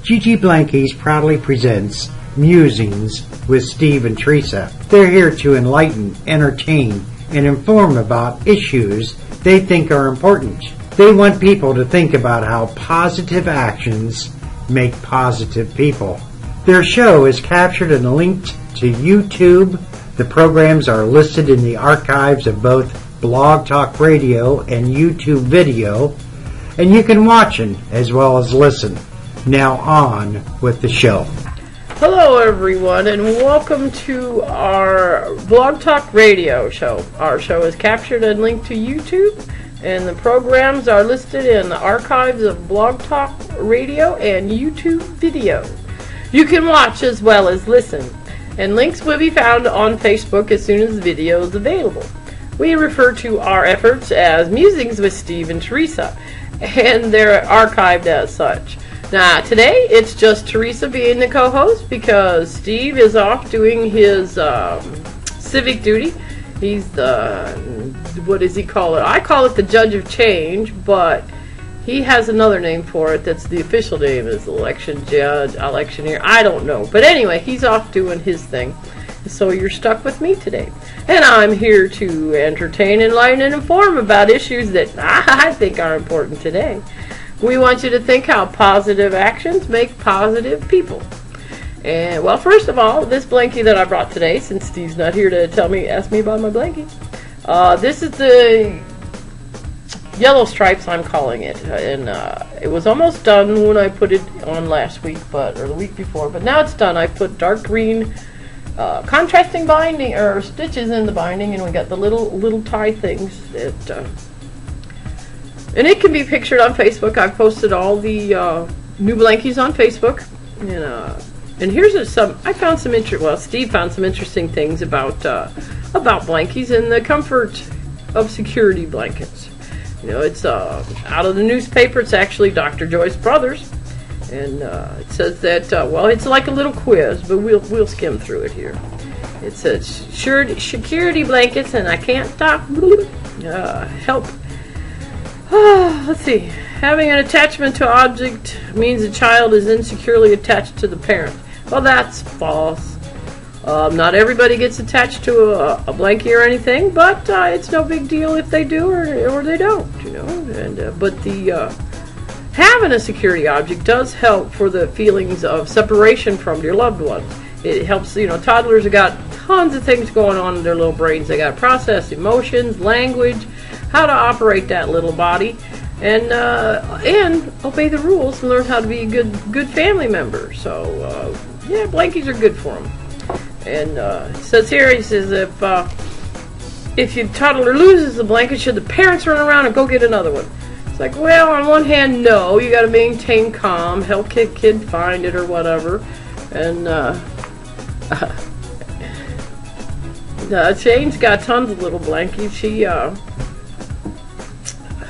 GG Blankies proudly presents Musings with Steve and Teresa. They're here to enlighten, entertain, and inform about issues they think are important. They want people to think about how positive actions make positive people. Their show is captured and linked to YouTube. The programs are listed in the archives of both Blog Talk Radio and YouTube video, and you can watch it as well as listen. Now on with the show. Hello everyone, and welcome to our Blog Talk Radio show. Our show is captured and linked to YouTube, and the programs are listed in the archives of Blog Talk Radio and YouTube video. You can watch as well as listen, and links will be found on Facebook as soon as the video is available. We refer to our efforts as Musings with Steve and Teresa, and they're archived as such. Now, today, it's just Teresa being the co-host because Steve is off doing his civic duty. He's the, what does he call it? I call it the judge of change, but he has another name for it that's the official name is election judge, electioneer. I don't know. But anyway, he's off doing his thing. So you're stuck with me today. And I'm here to entertain, enlighten, and inform about issues that I think are important today. We want you to think how positive actions make positive people. And, well, first of all, this blankie that I brought today, since Steve's not here to ask me about my blankie, this is the yellow stripes, I'm calling it. And it was almost done when I put it on last week, or the week before. But now it's done. I put dark green contrasting binding, or stitches in the binding, and we got the little tie things that... And it can be pictured on Facebook. I've posted all the new blankies on Facebook. And here's some. I found some Steve found some interesting things about blankies and the comfort of security blankets. It's out of the newspaper. It's actually Dr. Joyce Brothers, and it says that it's like a little quiz, but we'll skim through it here. It says security blankets, and I can't stop. Help. Let's see. Having an attachment to an object means a child is insecurely attached to the parent. Well, that's false. Not everybody gets attached to a blankie or anything, but it's no big deal if they do or they don't. But having a security object does help for the feelings of separation from your loved ones. It helps. Toddlers have got tons of things going on in their little brains. They got to process emotions, language, how to operate that little body, and obey the rules and learn how to be a good family member. So blankies are good for them. And it says here, he says if your toddler loses the blanket, should the parents run around and go get another one? It's like, well, on one hand, no, you got to maintain calm, help kid find it or whatever, and Shane's got tons of little blankies. She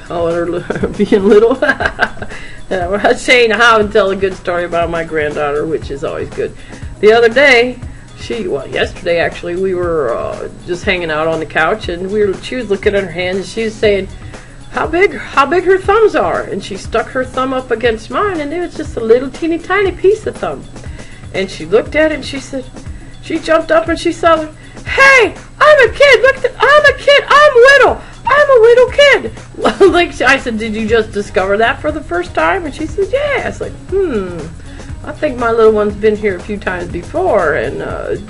her being little. Shane, I would tell a good story about my granddaughter, which is always good. The other day, yesterday actually, we were just hanging out on the couch, and she was looking at her hands, and she was saying how big her thumbs are, and she stuck her thumb up against mine, and it was just a little teeny tiny piece of thumb. And she looked at it, and she said, she jumped up and she saw it. Hey, I'm a kid. Look, I'm a kid. I'm little. I'm a little kid. I said, did you just discover that for the first time? And she said, yeah. I was like, I think my little one's been here a few times before, and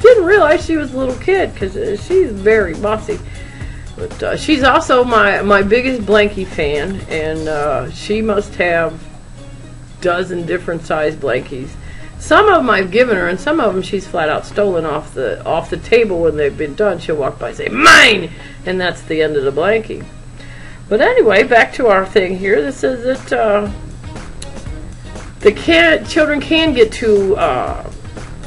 didn't realize she was a little kid because she's very bossy. But she's also my biggest blankie fan, and she must have dozen different size blankies. Some of them I've given her, and some of them she's flat out stolen off the table when they've been done. She'll walk by and say, mine! And that's the end of the blankie. But anyway, back to our thing here. This says that children can get too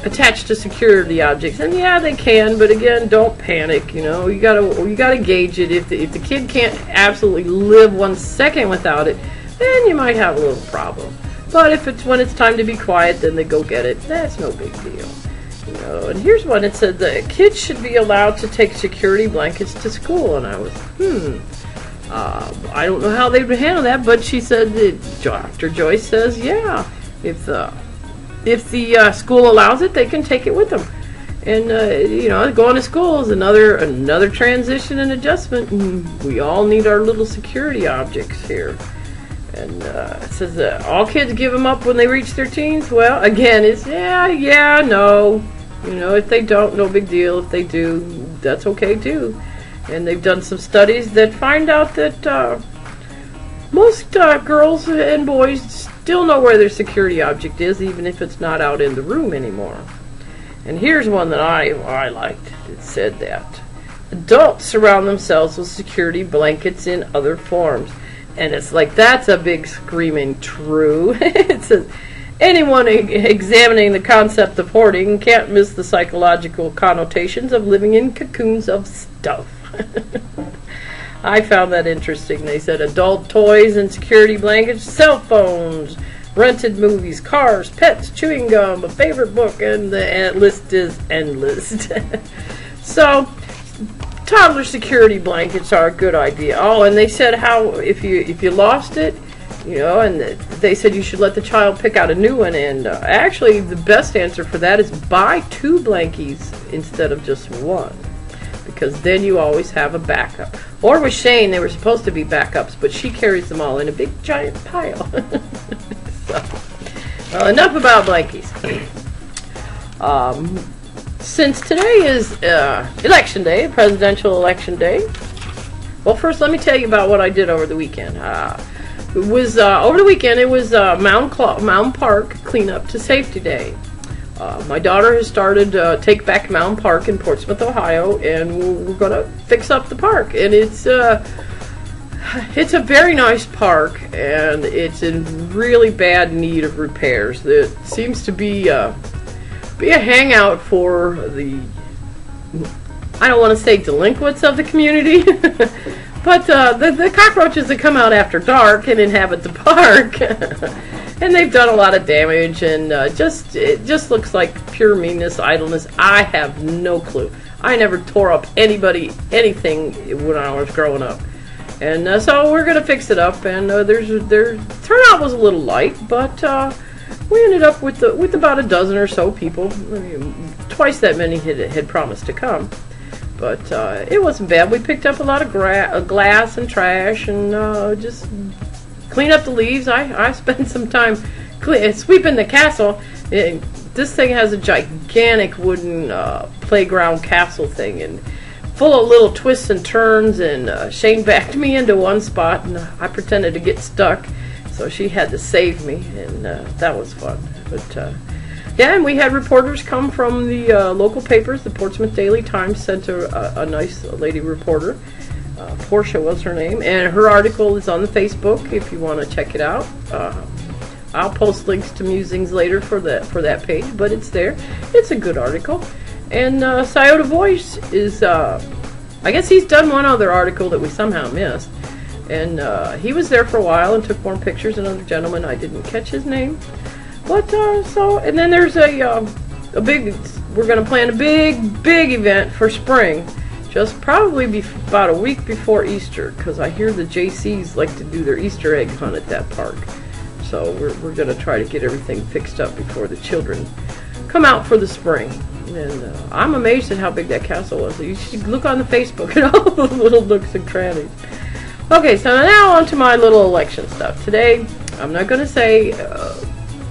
attached to security objects. And yeah, they can, but again, don't panic. You gotta gauge it. If the kid can't absolutely live 1 second without it, then you might have a little problem. But when it's time to be quiet, then they go get it. That's no big deal. And here's one. It said that kids should be allowed to take security blankets to school. And I was, I don't know how they would handle that, but she said that Dr. Joyce says, yeah, if if the school allows it, they can take it with them. And going to school is another transition and adjustment. And we all need our little security objects here. And it says that all kids give them up when they reach their teens. Well, again, it's no. If they don't, no big deal. If they do, that's okay too. And they've done some studies that find out that most girls and boys still know where their security object is, even if it's not out in the room anymore. And here's one that I liked. It said that adults surround themselves with security blankets in other forms. And it's like, that's a big screaming true. It says, anyone examining the concept of hoarding can't miss the psychological connotations of living in cocoons of stuff. I found that interesting. They said adult toys and security blankets, cell phones, rented movies, cars, pets, chewing gum, a favorite book, and the list is endless. So, toddler security blankets are a good idea. Oh, and they said how if you lost it, and they said you should let the child pick out a new one. And actually, the best answer for that is buy 2 blankies instead of just one, because then you always have a backup. Or with Shane, they were supposed to be backups, but she carries them all in a big giant pile. Well, enough about blankies. Since today is election day, presidential election day. Well, first let me tell you about what I did over the weekend. Over the weekend it was Mountain Park cleanup to safety day. My daughter has started Take Back Mountain Park in Portsmouth, Ohio, and we're going to fix up the park. And it's a very nice park, and it's in really bad need of repairs. It seems to be a hangout for the, I don't want to say delinquents of the community, but the cockroaches that come out after dark and inhabit the park. And they've done a lot of damage, and it just looks like pure meanness, idleness. I have no clue. I never tore up anything when I was growing up. And so we're going to fix it up, and their turnout was a little light, but we ended up with about a dozen or so people. I mean, twice that many had promised to come, but it wasn't bad. We picked up a lot of glass and trash, and just clean up the leaves. I spent some time sweeping the castle. This thing has a gigantic wooden playground castle thing, and full of little twists and turns, and Shane backed me into one spot, and I pretended to get stuck, so she had to save me, and that was fun. But yeah, and we had reporters come from the local papers. The Portsmouth Daily Times sent a nice lady reporter. Portia was her name, and her article is on the Facebook if you want to check it out. I'll post links to Musings later for that page, but it's there. It's a good article. And Scioto Voice is, I guess he's done one other article that we somehow missed. And he was there for a while and took more pictures. Another gentleman, I didn't catch his name. But, and then there's we're going to plan a big event for spring. Just probably about a week before Easter, because I hear the JCs like to do their Easter egg hunt at that park. So we're going to try to get everything fixed up before the children come out for the spring. And I'm amazed at how big that castle was. You should look on the Facebook at all the little nooks and crannies. Okay, so now on to my little election stuff. Today, I'm not going to say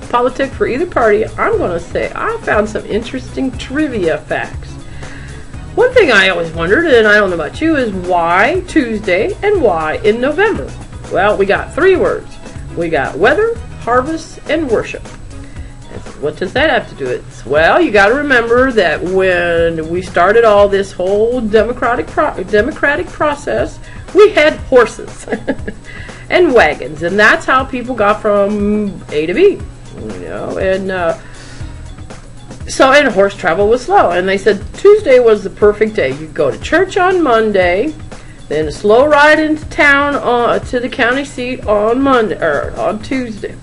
politics for either party. I'm going to say I found some interesting trivia facts. One thing I always wondered, and I don't know about you, is why Tuesday and why in November? Well, we got 3 words. We got weather, harvest, and worship. What does that have to do with it? Well, you got to remember that when we started all this whole democratic process, we had horses and wagons, and that's how people got from A to B. And horse travel was slow. And they said Tuesday was the perfect day. You go to church on Monday, then a slow ride into town to the county seat on Tuesday.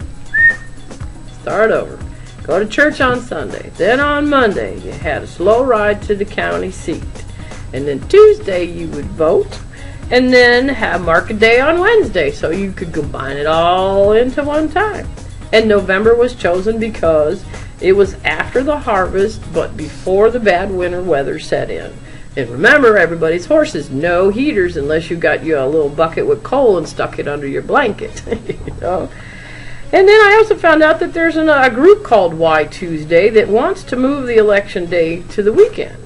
Start over. Go to church on Sunday. Then on Monday, you had a slow ride to the county seat. And then Tuesday, you would vote. And then have market day on Wednesday, so you could combine it all into one time. And November was chosen because It was after the harvest, but before the bad winter weather set in. And remember, everybody's horses, no heaters unless you got you a little bucket with coal and stuck it under your blanket. You know? And then I also found out that there's a group called Why Tuesday that wants to move the election day to the weekend.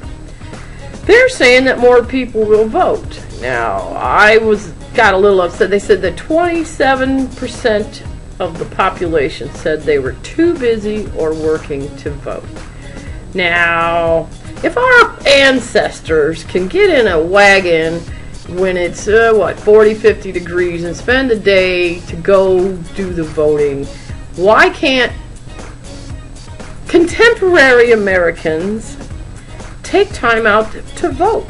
They're saying that more people will vote. Now, I got a little upset. They said that 27% of the population said they were too busy or working to vote. Now, if our ancestors can get in a wagon when it's, 40, 50 degrees and spend a day to go do the voting, why can't contemporary Americans take time out to vote?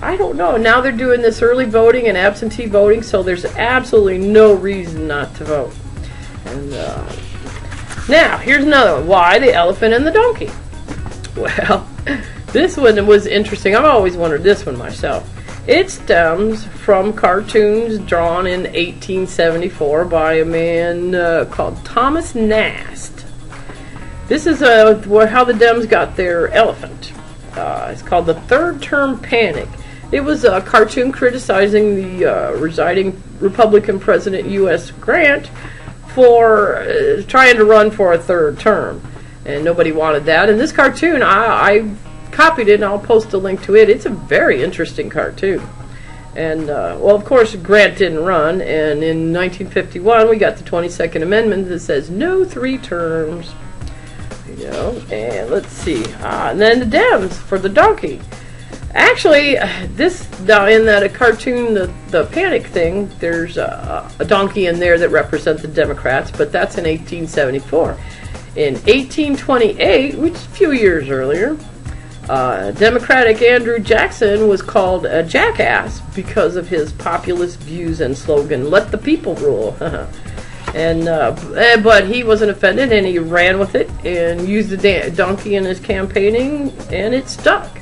I don't know. Now they're doing this early voting and absentee voting, so there's absolutely no reason not to vote. And now, here's another one. Why the elephant and the donkey? Well, this one was interesting. I've always wondered this one myself. It stems from cartoons drawn in 1874 by a man called Thomas Nast. This is how the Dems got their elephant. It's called The Third Term Panic. It was a cartoon criticizing the residing Republican President U.S. Grant for trying to run for a third term. And nobody wanted that. And this cartoon, I copied it and I'll post a link to it. It's a very interesting cartoon. And, well, of course, Grant didn't run. And in 1951, we got the 22nd Amendment that says no 3 terms. You know, and let's see. And then the Dems for the donkey. Actually, this now in that a cartoon, the panic thing, there's a donkey in there that represents the Democrats, but that's in 1874. In 1828, which is a few years earlier, Democratic Andrew Jackson was called a jackass because of his populist views and slogan, "Let the people rule." And but he wasn't offended, and he ran with it and used the donkey in his campaigning, and it stuck.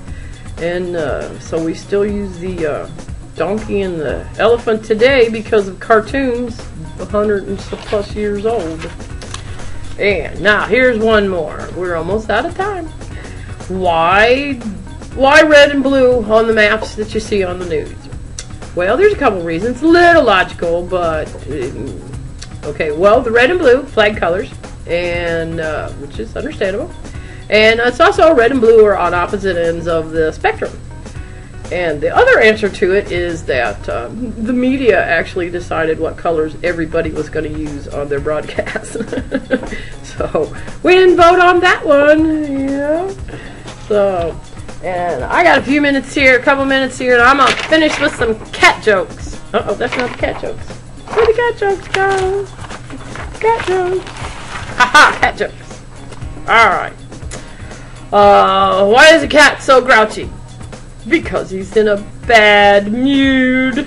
And so we still use the donkey and the elephant today because of cartoons 100 and plus years old. And now here's one more. We're almost out of time. Why red and blue on the maps that you see on the news? Well, there's a couple reasons. A little logical, but okay. Well, the red and blue flag colors, and which is understandable. And it's also red and blue are on opposite ends of the spectrum. And the other answer to it is that the media actually decided what colors everybody was going to use on their broadcast. So we didn't vote on that one, you know. So, and I got a couple minutes here, and I'm going to finish with some cat jokes. Uh-oh, that's not the cat jokes. Where the cat jokes go? Cat jokes. Haha, cat jokes. Alright. Why is a cat so grouchy? Because he's in a bad mood.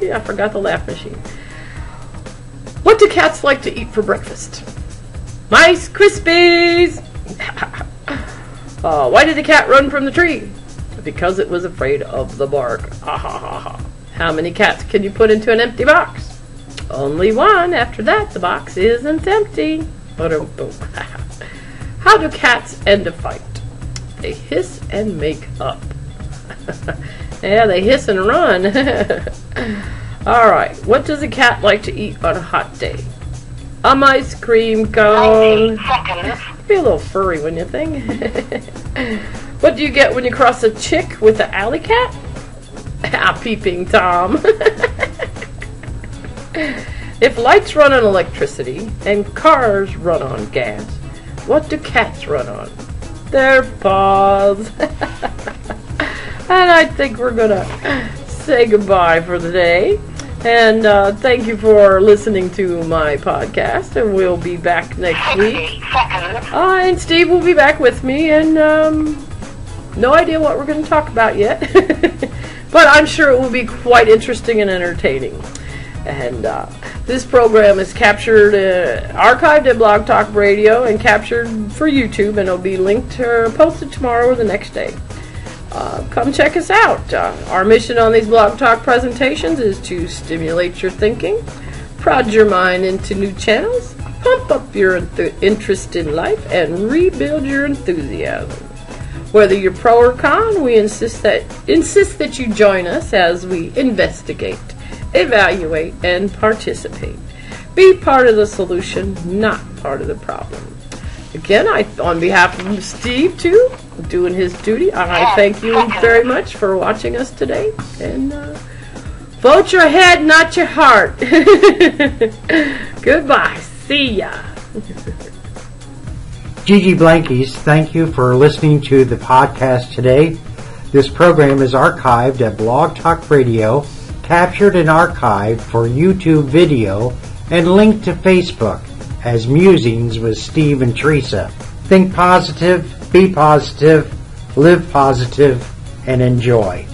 I forgot the laugh machine. What do cats like to eat for breakfast? Rice Krispies! Why did the cat run from the tree? Because it was afraid of the bark. How many cats can you put into an empty box? Only one. After that, the box isn't empty. How do cats end a fight? They hiss and make up. Yeah, they hiss and run. Alright, what does a cat like to eat on a hot day? Ice cream cone. Be a little furry, wouldn't you think? What do you get when you cross a chick with an alley cat? A peeping Tom. If lights run on electricity and cars run on gas, what do cats run on? Their paws. And I think we're going to say goodbye for the day. And thank you for listening to my podcast. And we'll be back next week. And Steve will be back with me. And no idea what we're going to talk about yet. But I'm sure it will be quite interesting and entertaining. And this program is captured, archived at Blog Talk Radio and captured for YouTube. And it'll be linked or posted tomorrow or the next day. Come check us out. Our mission on these Blog Talk presentations is to stimulate your thinking, prod your mind into new channels, pump up your interest in life, and rebuild your enthusiasm. Whether you're pro or con, we insist that you join us as we investigate, evaluate, and participate. Be part of the solution, not part of the problem. Again, on behalf of Steve, too, doing his duty, I thank you very much for watching us today. And vote your head, not your heart. Goodbye. See ya. Gigi Blankies, thank you for listening to the podcast today. This program is archived at Blog Talk Radio, captured and archived for YouTube video, and linked to Facebook as Musings with Steve and Teresa. Think positive, be positive, live positive, and enjoy.